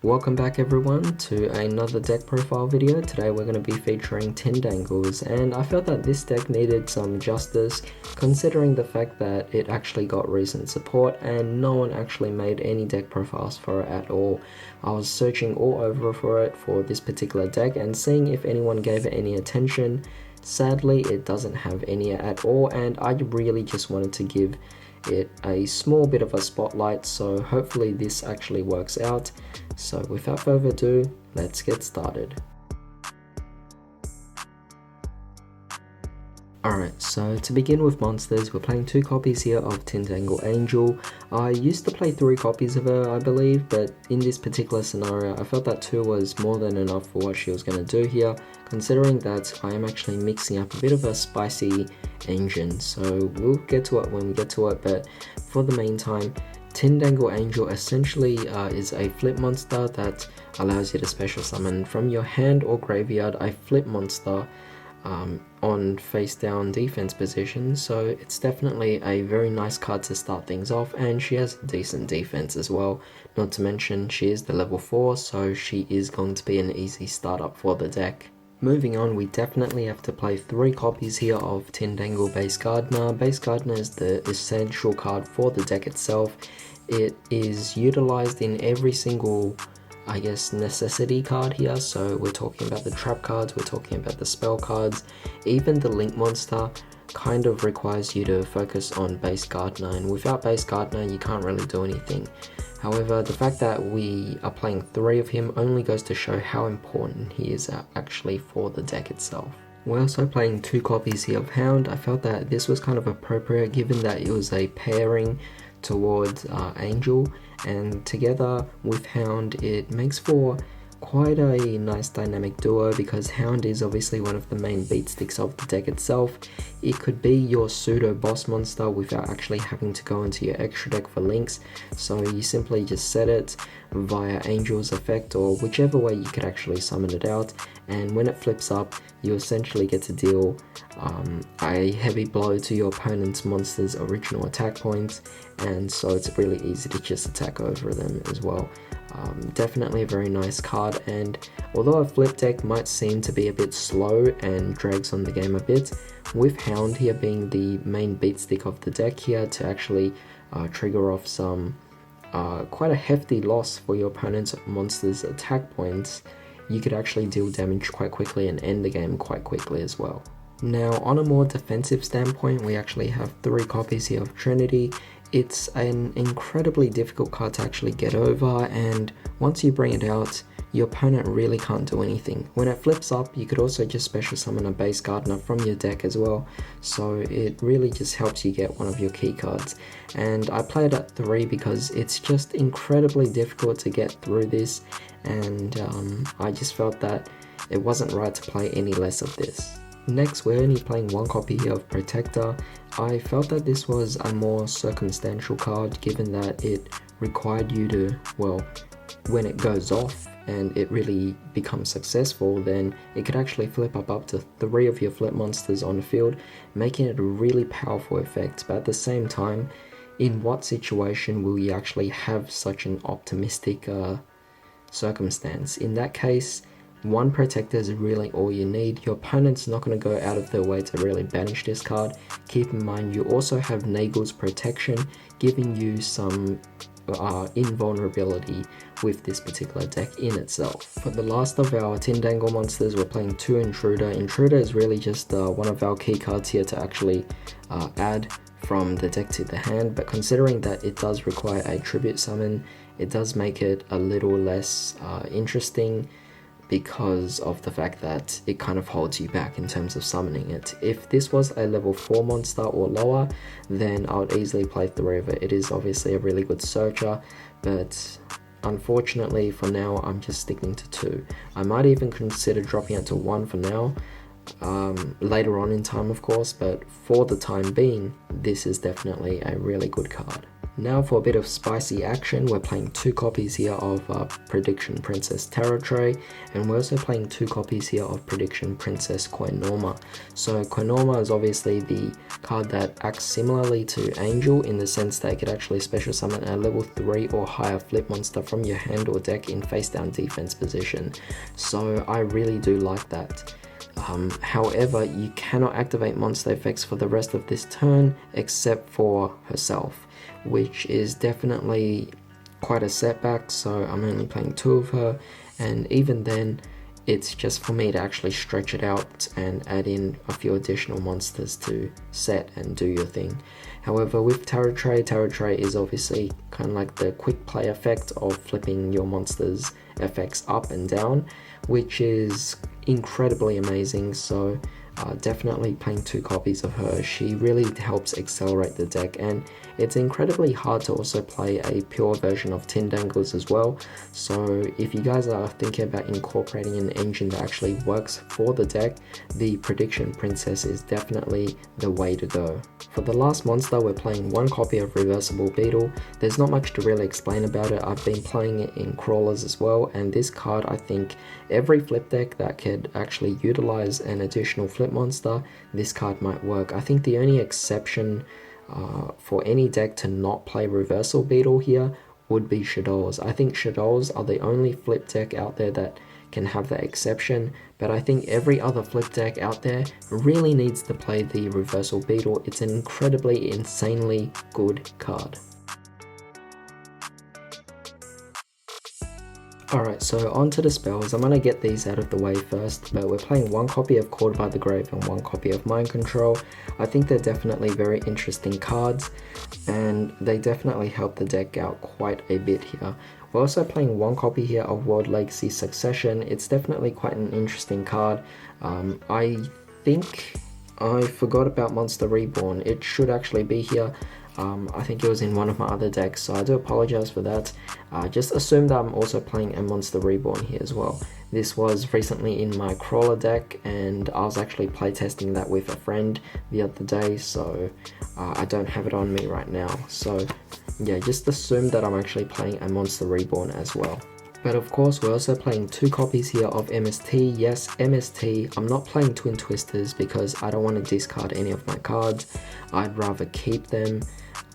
Welcome back everyone to another deck profile video. Today we're going to be featuring Tindangles, and I felt that this deck needed some justice considering the fact that it actually got recent support and no one actually made any deck profiles for it at all. I was searching all over for it for this particular deck and seeing if anyone gave it any attention. Sadly, it doesn't have any at all, and I really just wanted to give it a small bit of a spotlight, so hopefully this actually works out. So without further ado, let's get started. Alright, so to begin with monsters, we're playing 2 copies here of Tindangle Angel. I used to play 3 copies of her, I believe, but in this particular scenario, I felt that 2 was more than enough for what she was going to do here, considering that I am actually mixing up a bit of a spicy engine. So we'll get to it when we get to it, but for the meantime, Tindangle Angel essentially is a flip monster that allows you to special summon from your hand or graveyard a flip monster on face down defense position, so it's definitely a very nice card to start things off, and she has decent defense as well. Not to mention she is the level 4, so she is going to be an easy startup for the deck. Moving on, we definitely have to play 3 copies here of Tindangle Base Gardener. Base Gardener is the essential card for the deck itself. It is utilized in every single necessity card here, so we're talking about the trap cards, we're talking about the spell cards, even the link monster kind of requires you to focus on Base Gardener, and without Base Gardener you can't really do anything. However, the fact that we are playing 3 of him only goes to show how important he is actually for the deck itself. We're also playing 2 copies here of Hound. I felt that this was kind of appropriate given that it was a pairing towards Angel, and together with Hound it makes for quite a nice dynamic duo because Hound is obviously one of the main beat sticks of the deck itself. It could be your pseudo boss monster without actually having to go into your extra deck for links, so you simply just set it via Angel's effect or whichever way you could actually summon it out, and when it flips up you essentially get to deal a heavy blow to your opponent's monster's original attack points, and so it's really easy to just attack over them as well. Definitely a very nice card, and although a flip deck might seem to be a bit slow and drags on the game a bit, with Hound here being the main beat stick of the deck here to actually trigger off some quite a hefty loss for your opponent's monster's attack points, you could actually deal damage quite quickly and end the game quite quickly as well. Now, on a more defensive standpoint, we actually have 3 copies here of Trinity. It's an incredibly difficult card to actually get over, and once you bring it out, your opponent really can't do anything. When it flips up, you could also just special summon a Base Gardener from your deck as well, so it really just helps you get one of your key cards. And I play it at 3 because it's just incredibly difficult to get through this, and I just felt that it wasn't right to play any less of this. Next, we're only playing 1 copy here of Protector. I felt that this was a more circumstantial card given that it required you to, well, when it goes off and it really becomes successful, then it could actually flip up to 3 of your flip monsters on the field, making it a really powerful effect. But at the same time, in what situation will you actually have such an optimistic circumstance? In that case, 1 Protector is really all you need. Your opponent's not going to go out of their way to really banish this card. Keep in mind you also have Nagel's Protection, giving you some invulnerability with this particular deck in itself. For the last of our Tindangle monsters, we're playing 2 Intruder. Intruder is really just one of our key cards here to actually add from the deck to the hand, but considering that it does require a tribute summon, it does make it a little less interesting because of the fact that it kind of holds you back in terms of summoning it. If this was a level 4 monster or lower, then I would easily play 3 of it. It is obviously a really good searcher, but unfortunately for now I'm just sticking to 2. I might even consider dropping it to 1 for now, later on in time of course, but for the time being, this is definitely a really good card. Now for a bit of spicy action, we're playing 2 copies here of Prediction Princess Territory, and we're also playing 2 copies here of Prediction Princess Koinoma. So Koinoma is obviously the card that acts similarly to Angel in the sense that it could actually special summon a level 3 or higher flip monster from your hand or deck in face down defense position. So I really do like that. However, you cannot activate monster effects for the rest of this turn except for herself, which is definitely quite a setback. So I'm only playing 2 of her, and even then it's just for me to actually stretch it out and add in a few additional monsters to set and do your thing. However, with Tarot Tray is obviously kind of like the quick play effect of flipping your monsters effects up and down, which is incredibly amazing. So definitely playing 2 copies of her. She really helps accelerate the deck, and it's incredibly hard to also play a pure version of Tindangles as well. So if you guys are thinking about incorporating an engine that actually works for the deck, the Prediction Princess is definitely the way to go. For the last monster, we're playing 1 copy of Reversible Beetle. There's not much to really explain about it. I've been playing it in crawlers as well, and this card, I think every flip deck that could actually utilize an additional flip monster, this card might work. I think the only exception for any deck to not play Reversal Beetle here would be Shadows. I think Shadows are the only flip deck out there that can have that exception, but I think every other flip deck out there really needs to play the Reversal Beetle. It's an incredibly, insanely good card. Alright, so on to the spells. I'm going to get these out of the way first, but we're playing 1 copy of Called by the Grave and 1 copy of Mind Control. I think they're definitely very interesting cards, and they definitely help the deck out quite a bit here. We're also playing 1 copy here of World Legacy Succession. It's definitely quite an interesting card. I think I forgot about Monster Reborn. It should actually be here. I think it was in one of my other decks, so I do apologize for that. Just assume that I'm also playing a Monster Reborn here as well. This was recently in my crawler deck, and I was actually playtesting that with a friend the other day, so I don't have it on me right now. So yeah, just assume that I'm actually playing a Monster Reborn as well. But of course, we're also playing 2 copies here of MST. Yes, MST. I'm not playing Twin Twisters because I don't want to discard any of my cards. I'd rather keep them.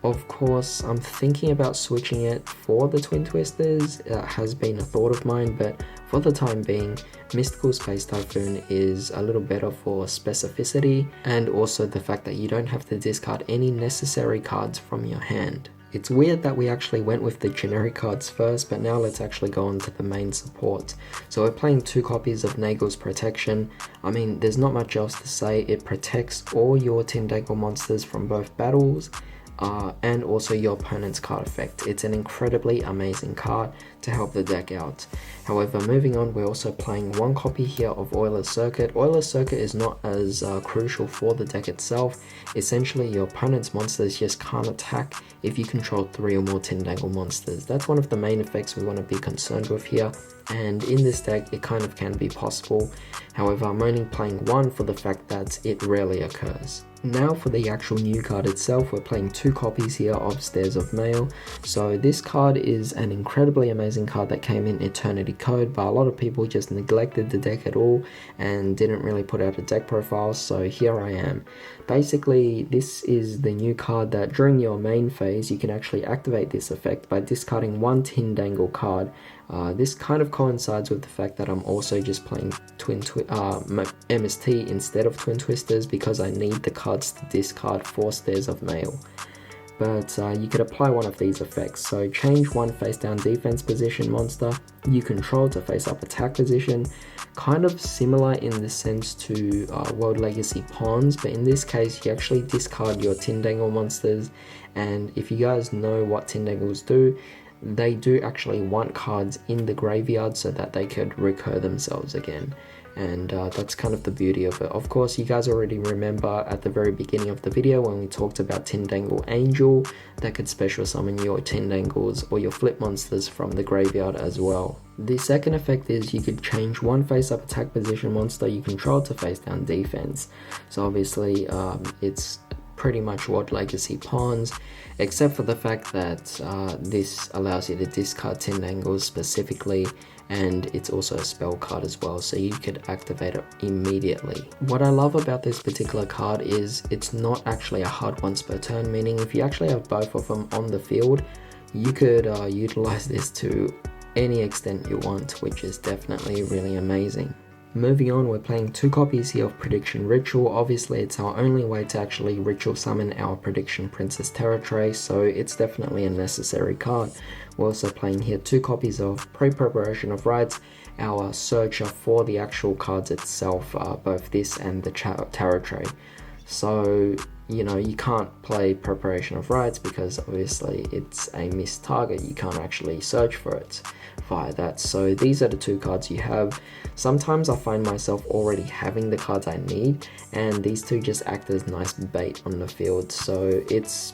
Of course, I'm thinking about switching it for the Twin Twisters. It has been a thought of mine, but for the time being, Mystical Space Typhoon is a little better for specificity, and also the fact that you don't have to discard any necessary cards from your hand. It's weird that we actually went with the generic cards first, but now let's actually go on to the main support. So we're playing 2 copies of Nagel's Protection. I mean, there's not much else to say. It protects all your Tindangle monsters from both battles, and also your opponent's card effect. It's an incredibly amazing card to help the deck out. However, moving on, we're also playing 1 copy here of Euler's Circuit. Euler's Circuit is not as crucial for the deck itself. Essentially, your opponent's monsters just can't attack if you control 3 or more Tindangle monsters. That's one of the main effects we want to be concerned with here, and in this deck it kind of can be possible. However, I'm only playing 1 for the fact that it rarely occurs. Now for the actual new card itself, we're playing 2 copies here of Stairs of Mail. So this card is an incredibly amazing card that came in Eternity Code, but a lot of people just neglected the deck at all and didn't really put out a deck profile, so here I am. Basically, this is the new card that during your main phase, you can actually activate this effect by discarding 1 Tindangle card. This kind of coincides with the fact that I'm also just playing MST instead of Twin Twisters because I need the cards to discard for Stairs of Mail. But you could apply one of these effects. So change 1 face down defense position monster you control to face up attack position. Kind of similar in the sense to World Legacy Pawns, but in this case you actually discard your Tindangle monsters, and if you guys know what Tindangles do, they do actually want cards in the graveyard so that they could recur themselves again. And that's kind of the beauty of it. Of course, you guys already remember at the very beginning of the video when we talked about Tindangle Angel that could special summon your Tindangles or your flip monsters from the graveyard as well. The second effect is you could change 1 face up attack position monster you control to face down defense. So obviously it's pretty much what Legacy pawns, except for the fact that this allows you to discard Tindangles specifically, and it's also a spell card as well, so you could activate it immediately. What I love about this particular card is it's not actually a hard once per turn, meaning if you actually have both of them on the field, you could utilize this to any extent you want, which is definitely really amazing. Moving on, we're playing 2 copies here of Prediction Ritual. Obviously, it's our only way to actually ritual summon our Prediction Princess Terratray, so it's definitely a necessary card. We're also playing here 2 copies of Preparation of Rites, our searcher for the actual cards itself, both this and the Terratray. So, you know, you can't play Preparation of Rites because obviously it's a missed target. You can't actually search for it via that. So these are the 2 cards you have. Sometimes I find myself already having the cards I need, and these 2 just act as nice bait on the field, so it's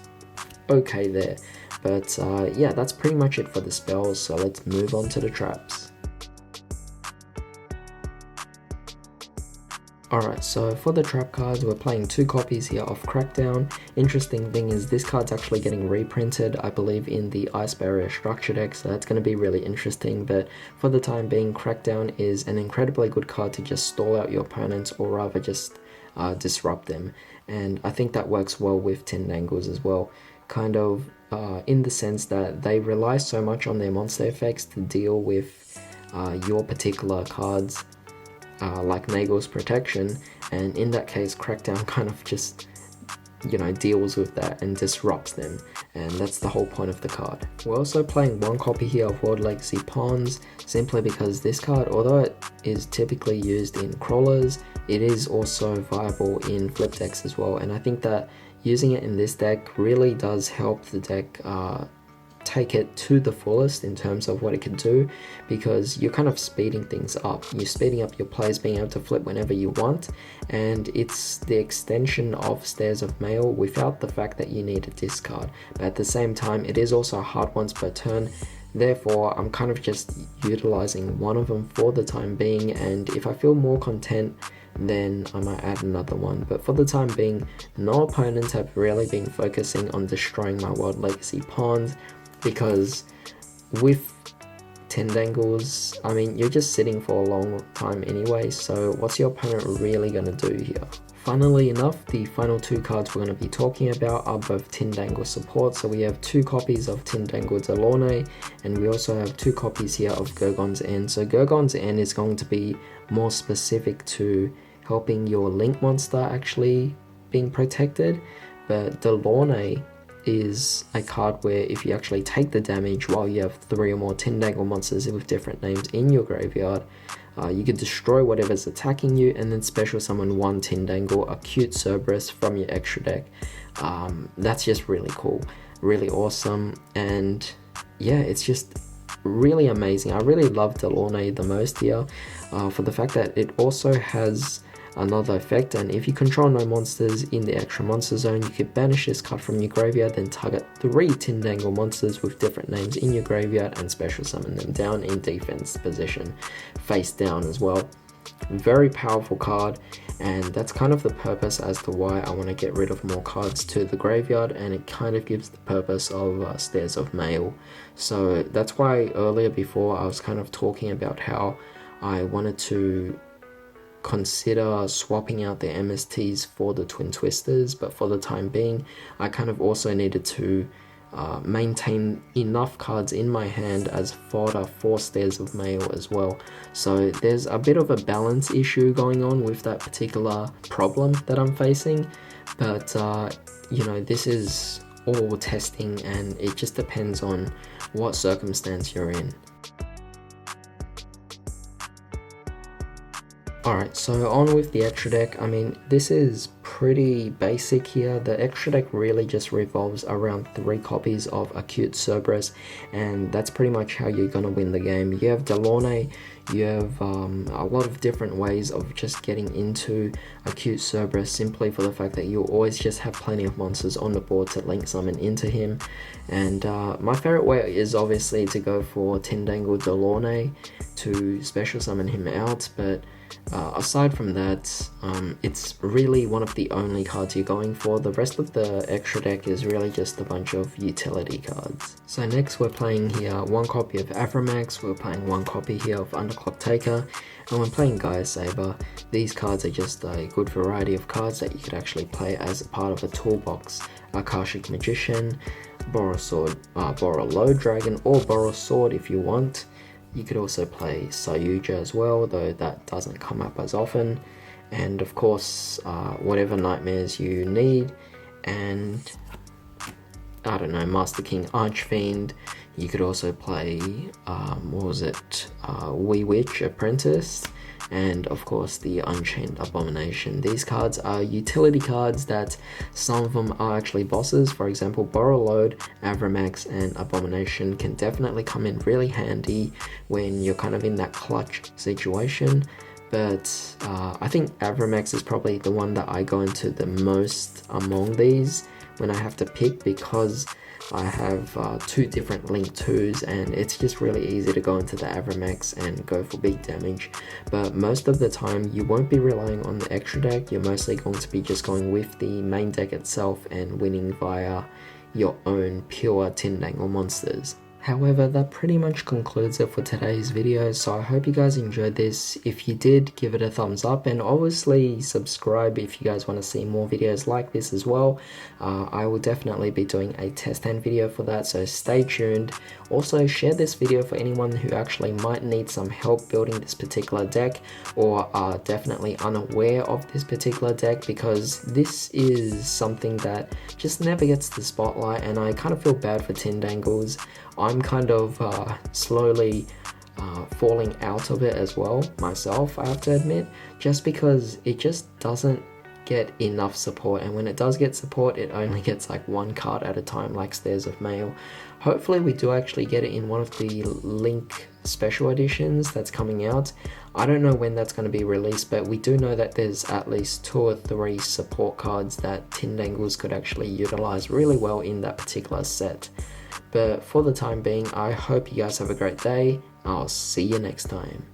okay there. But yeah, that's pretty much it for the spells, so let's move on to the traps. Alright, so for the trap cards, we're playing 2 copies here of Crackdown. Interesting thing is this card's actually getting reprinted, I believe, in the Ice Barrier structure deck, so that's going to be really interesting. But for the time being, Crackdown is an incredibly good card to just stall out your opponents, or rather just disrupt them. And I think that works well with Tindangles as well, kind of in the sense that they rely so much on their monster effects to deal with your particular cards. Like Nagel's Protection, and in that case Crackdown kind of just, you know, deals with that and disrupts them, and that's the whole point of the card. We're also playing 1 copy here of World Legacy Pawns, simply because this card, although it is typically used in crawlers, it is also viable in flip decks as well, and I think that using it in this deck really does help the deck take it to the fullest in terms of what it can do, because you're kind of speeding things up. You're speeding up your plays, being able to flip whenever you want, and it's the extension of Stairs of Mail without the fact that you need a discard. But at the same time, it is also a hard once per turn, therefore I'm kind of just utilizing 1 of them for the time being, and if I feel more content, then I might add another one. But for the time being, no opponents have really been focusing on destroying my World Legacy Pawns, because with Tindangles, I mean, you're just sitting for a long time anyway, so what's your opponent really going to do here? Funnily enough, the final 2 cards we're going to be talking about are both Tindangle support, so we have 2 copies of Tindangle Delorne, and we also have 2 copies here of Gurgon's End. So Gurgon's End is going to be more specific to helping your Link monster actually being protected, but Delorne is a card where if you actually take the damage while you have 3 or more Tindangle monsters with different names in your graveyard, you can destroy whatever's attacking you and then special summon 1 Tindangle Acute Cerberus from your extra deck. That's just really cool, really awesome, and yeah, it's just really amazing. I really love Delorne the most here, for the fact that it also has another effect, and if you control no monsters in the extra monster zone, you could banish this card from your graveyard, then target 3 Tindangle monsters with different names in your graveyard and special summon them down in defense position, face down as well. Very powerful card, and that's kind of the purpose as to why I want to get rid of more cards to the graveyard, and it kind of gives the purpose of Stairs of Mail. So that's why earlier before I was kind of talking about how I wanted to consider swapping out the MSTs for the Twin Twisters, but for the time being I kind of also needed to maintain enough cards in my hand as fodder for Stairs of Mail as well. So there's a bit of a balance issue going on with that particular problem that I'm facing, but you know, this is all testing and it just depends on what circumstance you're in. Alright, so on with the extra deck. I mean, this is pretty basic here. The extra deck really just revolves around 3 copies of Acute Cerberus, and that's pretty much how you're gonna win the game. You have Delorne, you have a lot of different ways of just getting into a cute Cerberus, simply for the fact that you'll always just have plenty of monsters on the board to link summon into him. And my favorite way is obviously to go for Tindangle Delaunay to special summon him out, but aside from that, it's really one of the only cards you're going for. The rest of the extra deck is really just a bunch of utility cards. So next we're playing here one copy of Avramax, we're playing one copy here of Underclock Taker, and we're playing Gaia Saber. These cards are just a good variety of cards that you could actually play as a part of a toolbox. Akashic Magician, Borrow Sword, Borrow Load Dragon, or Borrow Sword if you want. You could also play Yugioh as well, though that doesn't come up as often. And of course, whatever nightmares you need. And I don't know, Master King Archfiend. You could also play, Wee Witch Apprentice. And of course the Unchained Abomination. These cards are utility cards that some of them are actually bosses. For example, Borrow Load, Avramax, and Abomination can definitely come in really handy when you're kind of in that clutch situation. But I think Avramax is probably the one that I go into the most among these when I have to pick, because I have 2 different Link 2s and it's just really easy to go into the Avramax and go for big damage. But most of the time you won't be relying on the extra deck, you're mostly going to be just going with the main deck itself and winning via your own pure Tindangle monsters. However, that pretty much concludes it for today's video, so I hope you guys enjoyed this. If you did, give it a thumbs up, and obviously subscribe if you guys want to see more videos like this as well. I will definitely be doing a test hand video for that, so stay tuned. Also, share this video for anyone who actually might need some help building this particular deck, or are definitely unaware of this particular deck, because this is something that just never gets the spotlight, and I kind of feel bad for Tindangles. I'm kind of slowly falling out of it as well myself, I have to admit, just because it just doesn't get enough support, and when it does get support it only gets like 1 card at a time, like Stairs of Mail. Hopefully we do actually get it in one of the Link special editions that's coming out. I don't know when that's going to be released, but we do know that there's at least 2 or 3 support cards that Tindangles could actually utilize really well in that particular set. But for the time being, I hope you guys have a great day. I'll see you next time.